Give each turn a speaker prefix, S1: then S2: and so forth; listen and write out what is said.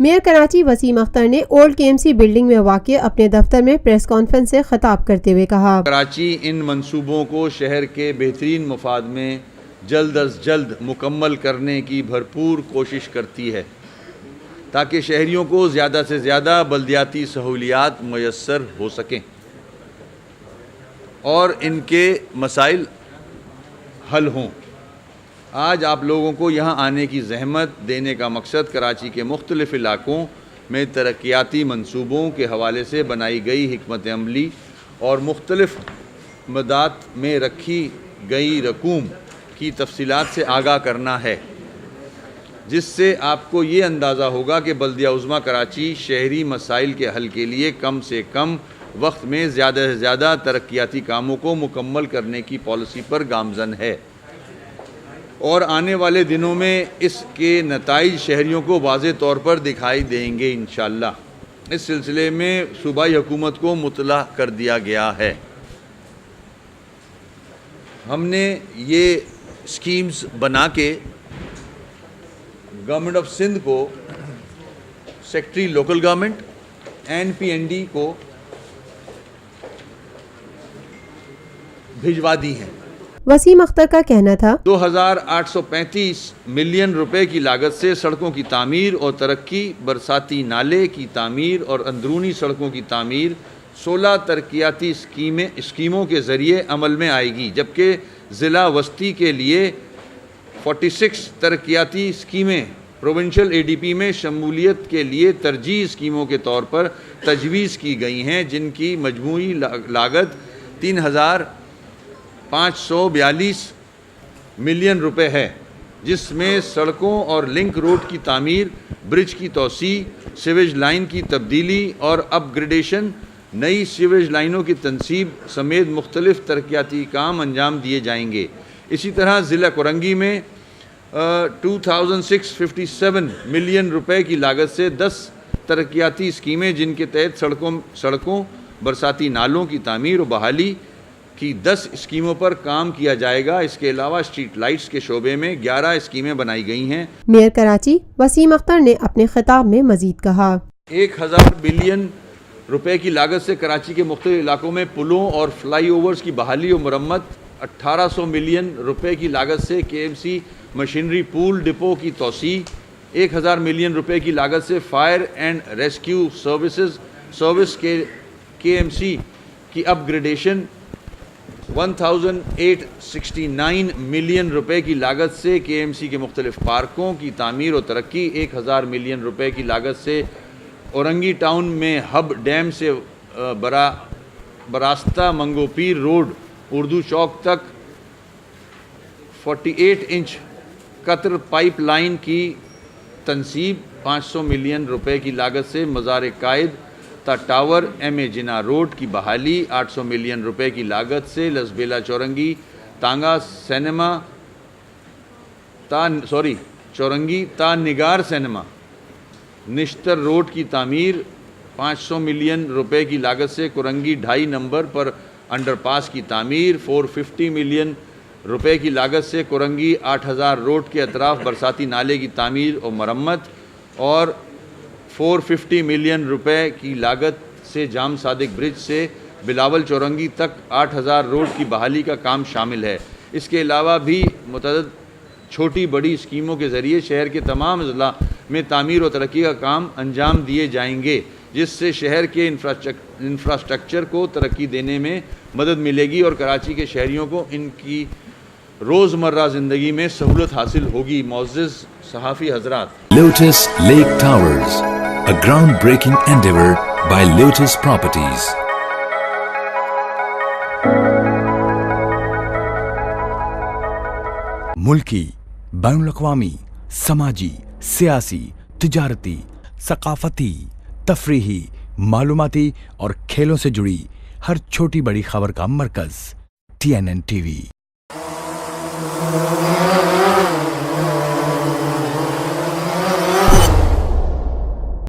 S1: Mayor Karachi Wasim Akhtar نے old KMC building میں واقع اپنے دفتر میں پریس کانفرنس سے خطاب کرتے ہوئے کہا،
S2: کراچی ان منصوبوں کو شہر کے بہترین مفاد میں جلد از جلد مکمل کرنے کی بھرپور کوشش کرتی ہے تاکہ شہریوں کو زیادہ سے زیادہ بلدیاتی سہولیات میسر ہو سکیں اور ان کے مسائل حل ہوں۔ آج آپ لوگوں کو یہاں آنے کی زحمت دینے کا مقصد کراچی کے مختلف علاقوں میں ترقیاتی منصوبوں کے حوالے سے بنائی گئی حکمت عملی اور مختلف مدات میں رکھی گئی رقوم کی تفصیلات سے آگاہ کرنا ہے، جس سے آپ کو یہ اندازہ ہوگا کہ بلدیہ عظمیٰ کراچی شہری مسائل کے حل کے لیے کم سے کم وقت میں زیادہ سے زیادہ ترقیاتی کاموں کو مکمل کرنے کی پالیسی پر گامزن ہے، اور آنے والے دنوں میں اس کے نتائج شہریوں کو واضح طور پر دکھائی دیں گے انشاءاللہ۔ اس سلسلے میں صوبائی حکومت کو مطلع کر دیا گیا ہے۔ ہم نے یہ اسکیمز بنا کے گورنمنٹ آف سندھ کو، سیکٹری لوکل گورنمنٹ NPND کو بھجوا دی ہیں۔
S1: وسیم اختر کا کہنا تھا،
S2: 2835 ملین روپے کی لاگت سے سڑکوں کی تعمیر اور ترقی، برساتی نالے کی تعمیر اور اندرونی سڑکوں کی تعمیر 16 ترقیاتی اسکیموں کے ذریعے عمل میں آئے گی، جبکہ ضلع وسطی کے لیے 46 ترقیاتی اسکیمیں پروونشل ADP میں شمولیت کے لیے ترجیحی اسکیموں کے طور پر تجویز کی گئی ہیں، جن کی مجموعی لاگت 3542 ملین روپے ہے، جس میں سڑکوں اور لنک روڈ کی تعمیر، برج کی توسیع، سیویج لائن کی تبدیلی اور اپ گریڈیشن، نئی سیویج لائنوں کی تنصیب سمیت مختلف ترقیاتی کام انجام دیے جائیں گے۔ اسی طرح ضلع کورنگی میں 2657 ملین روپے کی لاگت سے 10 ترقیاتی اسکیمیں، جن کے تحت سڑکوں، برساتی نالوں کی تعمیر و بحالی کی 10 اسکیموں پر کام کیا جائے گا۔ اس کے علاوہ اسٹریٹ لائٹس کے شعبے میں 11 اسکیمیں بنائی گئی ہیں۔
S1: میئر کراچی وسیم اختر نے اپنے خطاب میں مزید کہا،
S2: 1000 بلین روپے کی لاگت سے کراچی کے مختلف علاقوں میں پلوں اور فلائی اوورز کی بحالی و مرمت، 1800 ملین روپے کی لاگت سے KMC مشینری پول ڈپو کی توسیع، 1000 ملین روپے کی لاگت سے فائر اینڈ ریسکیو سروس کے KMC کی اپ گریڈیشن، 1869 ملین روپے کی لاگت سے KMC کے مختلف پارکوں کی تعمیر و ترقی، 1000 ملین روپے کی لاگت سے اورنگی ٹاؤن میں ہب ڈیم سے براستہ منگو پیر روڈ اردو چوک تک 48 انچ قطر پائپ لائن کی تنصیب، 500 ملین روپے کی لاگت سے مزار قائد تا ٹاور MA جناح روڈ کی بحالی، 800 ملین روپے کی لاگت سے لسبیلا چورنگی تا نگار سینما نشتر روڈ کی تعمیر، 500 ملین روپے کی لاگت سے کورنگی 2.5 نمبر پر انڈر پاس کی تعمیر، 450 ملین روپے کی لاگت سے کورنگی 8000 روڈ کے اطراف برساتی نالے کی تعمیر و مرمت، اور 450 ملین روپے کی لاگت سے جام صادق برج سے بلاول چورنگی تک 8000 روڈ کی بحالی کا کام شامل ہے۔ اس کے علاوہ بھی متعدد چھوٹی بڑی اسکیموں کے ذریعے شہر کے تمام اضلاع میں تعمیر و ترقی کا کام انجام دیے جائیں گے، جس سے شہر کے انفراسٹرکچر کو ترقی دینے میں مدد ملے گی اور کراچی کے شہریوں کو ان کی روزمرہ زندگی میں سہولت حاصل ہوگی۔ معزز صحافی حضرات،
S3: Lotus Lake Towers, a groundbreaking endeavor by Lotus Properties. ملکی، بین الاقوامی، سماجی، سیاسی، تجارتی، ثقافتی، تفریحی، معلوماتی اور کھیلوں سے جڑی ہر چھوٹی بڑی خبر کا مرکز TNN TV۔